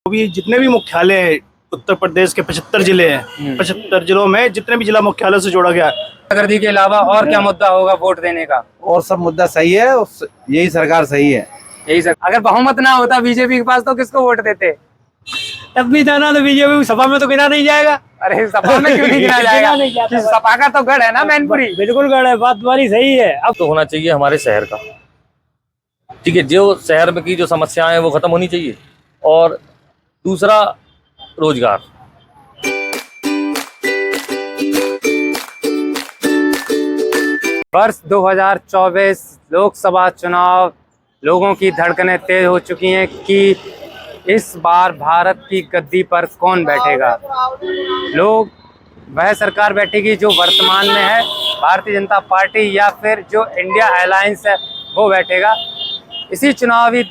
भी जितने भी मुख्यालय हैं उत्तर प्रदेश के 75 जिले हैं, 75 जिलों में जितने भी जिला मुख्यालय से जोड़ा गया है। गुंडागर्दी के अलावा और क्या मुद्दा होगा वोट देने का? और सब मुद्दा सही है, यही सरकार सही है। यही सर, अगर बहुमत ना होता बीजेपी के पास तो किसको वोट देते? तब भी जाना तो बीजेपी सभा में तो गिना नहीं जाएगा। अरे सपा में क्यों नहीं गिना जाएगा? कि सपा का तो गढ़ है ना मैनपुरी। बिल्कुल गढ़ है, बात तुम्हारी सही है। अब तो होना चाहिए हमारे शहर का, ठीक है, जो शहर में की जो समस्याएं हैं वो खत्म होनी चाहिए। और दूसरा रोजगार। वर्ष 2024 लोकसभा चुनाव, लोगों की धड़कनें तेज हो चुकी हैं कि इस बार भारत की गद्दी पर कौन बैठेगा। लोग वह सरकार बैठेगी जो वर्तमान में है, भारतीय जनता पार्टी, या फिर जो इंडिया अलायंस है वो बैठेगा। इसी चुनावी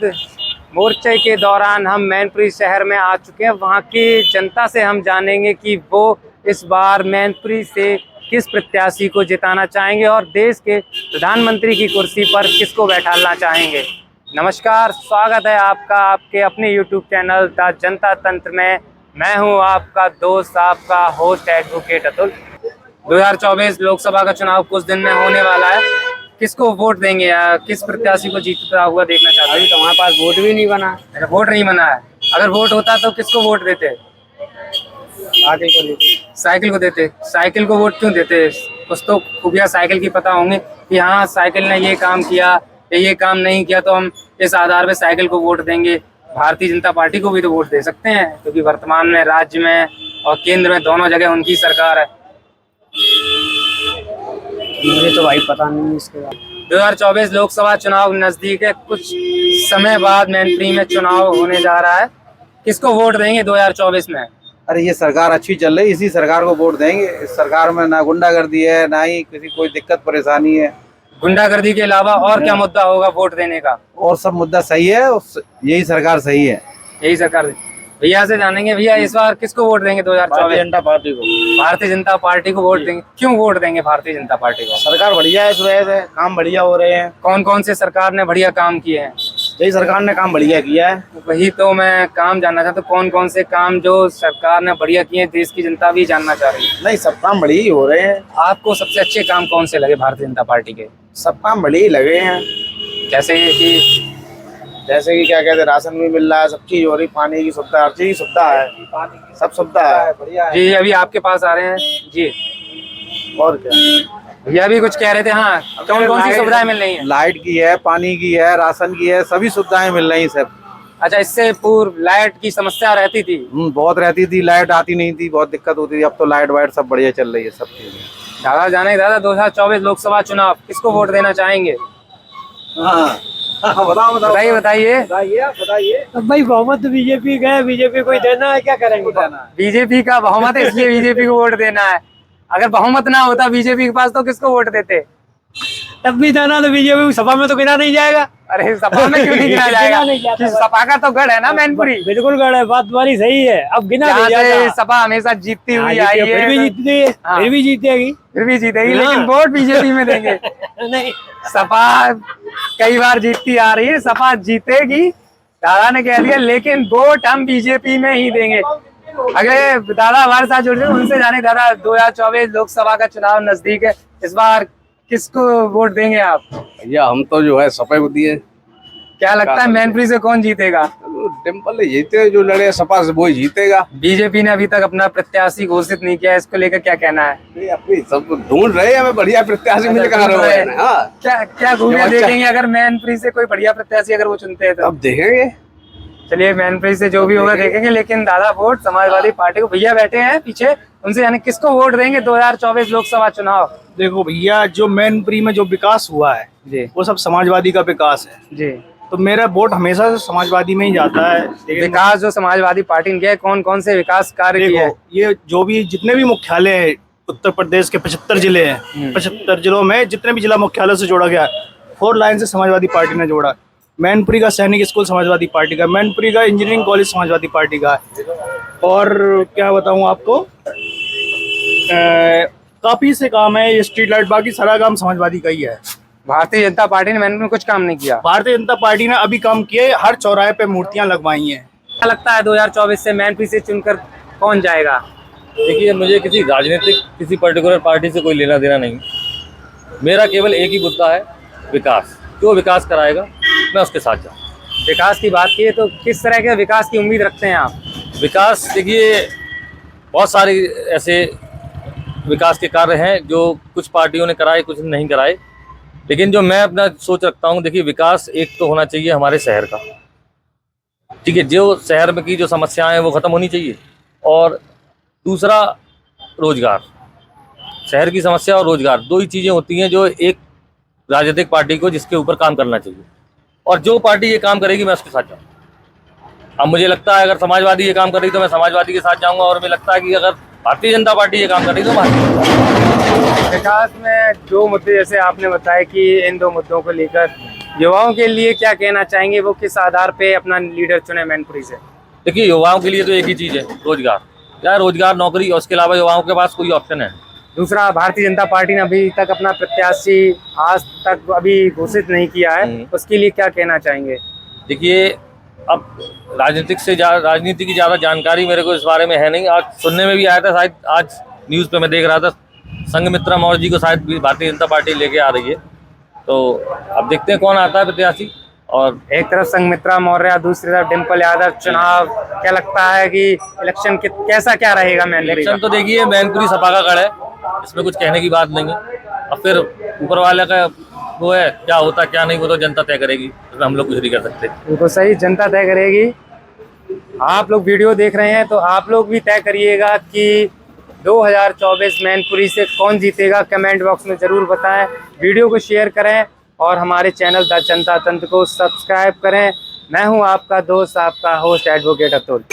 मोर्चे के दौरान हम मैनपुरी शहर में आ चुके हैं। वहाँ की जनता से हम जानेंगे कि वो इस बार मैनपुरी से किस प्रत्याशी को जिताना चाहेंगे और देश के प्रधानमंत्री की कुर्सी पर किसको बैठाना चाहेंगे। नमस्कार, स्वागत है आपका आपके अपने YouTube चैनल द जनता तंत्र में। मैं हूं आपका दोस्त, आपका होस्ट एडवोकेट अतुल। 2024 लोकसभा का चुनाव कुछ दिन में होने वाला है। किसको वोट देंगे या किस प्रत्याशी को जीतता हुआ देखना चाहते हैं? अभी तो हमारे पास वोट भी नहीं बना है। अच्छा, वोट नहीं बना है। अगर वोट होता तो किसको वोट देते? साइकिल को देते। साइकिल को देते। साइकिल को वोट क्यों देते? कुछ तो खूबियाँ साइकिल की पता होंगे कि हाँ साइकिल ने ये काम किया या ये काम नहीं किया तो हम इस आधार पे साइकिल को वोट देंगे। भारतीय जनता पार्टी को भी तो वोट दे सकते हैं क्योंकि वर्तमान में राज्य में और केंद्र में दोनों जगह उनकी सरकार है। मुझे तो भाई पता नहीं इसके बारे में। 2024 लोकसभा चुनाव नजदीक है, कुछ समय बाद मैनपुरी में चुनाव होने जा रहा है। किसको वोट देंगे 2024 में? अरे ये सरकार अच्छी चल रही, इसी सरकार को वोट देंगे। इस सरकार में ना गुंडागर्दी है, ना ही किसी कोई दिक्कत परेशानी है। गुंडागर्दी के अलावा और क्या मुद्दा होगा वोट देने का? और सब मुद्दा सही है, यही सरकार सही है। यही सरकार। भैया से जानेंगे, भैया इस बार किसको वोट देंगे 2024? भारतीय जनता पार्टी को। भारतीय जनता पार्टी को वोट देंगे। क्यों वोट देंगे भारतीय जनता पार्टी को? सरकार बढ़िया है, इस वजह से काम बढ़िया हो रहे हैं। कौन कौन से सरकार ने बढ़िया काम किए हैं? यही सरकार ने काम बढ़िया किया है। वही तो मैं काम जानना चाहता हूँ, कौन कौन से काम जो सरकार ने बढ़िया किए हैं देश की जनता भी जानना चाह रही है। नहीं, सब काम बढ़िया ही हो रहे हैं। आपको सबसे अच्छे काम कौन से लगे भारतीय जनता पार्टी के? सब काम बढ़िया ही लगे हैं। जैसे कि क्या कहते हैं, राशन भी मिल रहा है, सब चीज हो रही, पानी की सुविधा, हर चीज की सुविधा है, सब सुविधा है, बढ़िया है। जी अभी आपके पास आ रहे हैं जी। और क्या, भैया भी कुछ कह रहे थे। हाँ, कौन कौन सी सुविधाएं मिल रही हैं? लाइट की है, पानी की है, राशन की है, सभी सुविधाएं मिल रही सब। अच्छा, इससे पूर्व लाइट की समस्या रहती थी? बहुत रहती थी, लाइट आती नहीं थी, बहुत दिक्कत होती थी। अब तो लाइट वाइट सब बढ़िया चल रही है, सब चीजें। दादा जाने दादा 2024 लोकसभा चुनाव किसको वोट देना चाहेंगे? बताइए बताइए। अब भाई बहुमत तो बीजेपी का है, बीजेपी को ही देना है, क्या करेंगे? बीजेपी का बहुमत है इसलिए बीजेपी को वोट देना है। अगर बहुमत ना होता बीजेपी के पास तो किसको वोट देते? तब भी जाना तो बीजेपी सभा में तो गिना नहीं जाएगा। अरे सपा में क्यों नहीं गिना जाएगा? कि सपा का तो गढ़ है ना मैनपुरी। बिल्कुल गढ़ है, बात तुम्हारी सही है। अब गिना नहीं जहाँ से जाएगा। सपा हमेशा जीतती हुई आई है, फिर भी जीतती है, हाँ। फिर भी जीतेगी। फिर भी जीतेगी, हाँ। लेकिन वोट बीजेपी में देंगे। नहीं, सपा कई बार जीतती आ रही है, सपा जीतेगी, दादा ने कह दिया, लेकिन वोट हम बीजेपी में ही देंगे। अगले दादा हमारे साथ जुड़ रहे हैं, उनसे जाने। दादा 2024 लोकसभा का चुनाव नजदीक है, इस बार किसको वोट देंगे आप? भैया हम तो जो है सपा को दिए। क्या लगता है मैनपुरी से कौन जीतेगा? टेम्पल जीते, जो लड़े सपा से वो जीतेगा। बीजेपी ने अभी तक अपना प्रत्याशी घोषित नहीं किया, इसको लेकर क्या कहना है? नहीं, अपनी सब ढूंढ रहे हैं, हमें बढ़िया प्रत्याशी मिल कहाँ रहे हैं। हाँ, क्या क्या खूबियां देखेंगे अगर मैनपुरी से कोई बढ़िया प्रत्याशी अगर वो चुनते हैं तो? अब देखेंगे। चलिए, मैनपुरी से जो भी होगा देखेंगे, लेकिन दादा वोट समाजवादी पार्टी को। भैया बैठे हैं पीछे, उनसे यानी किसको वोट देंगे 2024 लोकसभा चुनाव? देखो भैया, जो मैनपुरी में जो विकास हुआ है जी वो सब समाजवादी का विकास है, जी। तो मेरा वोट हमेशा से समाजवादी में ही जाता है। लेकिन विकास जो समाजवादी पार्टी ने किया है, कौन कौन से विकास कार्य किए हैं? देखो, ये जो भी जितने भी मुख्यालय हैं उत्तर प्रदेश के 75 जिले हैं, 75 जिलों में जितने भी जिला मुख्यालय से जोड़ा गया है, 4 लाइन से समाजवादी पार्टी ने जोड़ा। मैनपुरी का सैनिक स्कूल समाजवादी पार्टी का, मैनपुरी का इंजीनियरिंग कॉलेज समाजवादी पार्टी का है। और क्या बताऊं आपको, काफी से काम है, ये स्ट्रीट लाइट, बाकी सारा काम समाजवादी का ही है। भारतीय जनता पार्टी ने मैनपुरी में कुछ काम नहीं किया। भारतीय जनता पार्टी ने अभी काम किए, हर चौराहे पे मूर्तियां लगवाई हैं। क्या लगता है 2024 से मैनपुरी से चुनकर कौन जाएगा? देखिए, मुझे किसी पर्टिकुलर पार्टी से कोई लेना देना नहीं। मेरा केवल एक ही मुद्दा है, विकास। जो विकास कराएगा मैं उसके साथ जाऊँ। विकास की बात की है तो किस तरह के विकास की उम्मीद रखते हैं आप? विकास, देखिए, बहुत सारे ऐसे विकास के कार्य हैं जो कुछ पार्टियों ने कराए, कुछ नहीं कराए, लेकिन जो मैं अपना सोच रखता हूँ, देखिए, विकास एक तो होना चाहिए हमारे शहर का। ठीक है, जो शहर में की जो समस्याएं हैं वो ख़त्म होनी चाहिए, और दूसरा रोजगार। शहर की समस्या और रोजगार दो ही चीज़ें होती हैं जो एक राजनीतिक पार्टी को जिसके ऊपर काम करना चाहिए, और जो पार्टी ये काम करेगी मैं उसके साथ जाऊँगा। अब मुझे लगता है अगर समाजवादी ये काम कर रही तो मैं समाजवादी के साथ जाऊँगा, और मुझे लगता है कि अगर भारतीय जनता पार्टी ये काम कर रही तो भारतीय। विकास में दो मुद्दे जैसे आपने बताया कि इन दो मुद्दों को लेकर युवाओं के लिए क्या कहना चाहेंगे, वो किस आधार पे अपना लीडर चुने मैनपुरी से? देखिए, युवाओं के लिए तो एक ही चीज़ है, रोजगार। क्या रोजगार, नौकरी, और उसके अलावा युवाओं के पास कोई ऑप्शन है? दूसरा, भारतीय जनता पार्टी ने अभी तक अपना प्रत्याशी आज तक अभी घोषित नहीं किया है, उसके लिए क्या कहना चाहेंगे? देखिए, अब राजनीति की ज़्यादा जानकारी मेरे को इस बारे में है नहीं। आज सुनने में भी आया था, शायद आज न्यूज़ पे मैं देख रहा था, संघमित्रा मौर्य जी को शायद भारतीय जनता पार्टी लेके आ रही है। तो अब देखते हैं कौन आता है प्रत्याशी। और एक तरफ संघमित्रा मौर्य, दूसरी तरफ डिम्पल यादव। चुनाव क्या लगता है कि इलेक्शन कैसा क्या रहेगा मैनपुरी? इलेक्शन तो देखिए, मैनपुरी सपा का गढ़ है, इसमें कुछ कहने की बात नहीं है। अब फिर ऊपर वाले का वो है, क्या होता क्या नहीं वो तो जनता तय करेगी, उसमें हम लोग कुछ नहीं कर सकते। वो तो सही, जनता तय करेगी। आप लोग वीडियो देख रहे हैं तो आप लोग भी तय करिएगा कि 2024 मैनपुरी से कौन जीतेगा। कमेंट बॉक्स में ज़रूर बताएं, वीडियो को शेयर करें और हमारे चैनल द जनता तंत्र को सब्सक्राइब करें। मैं हूं आपका दोस्त, आपका होस्ट एडवोकेट अतुल।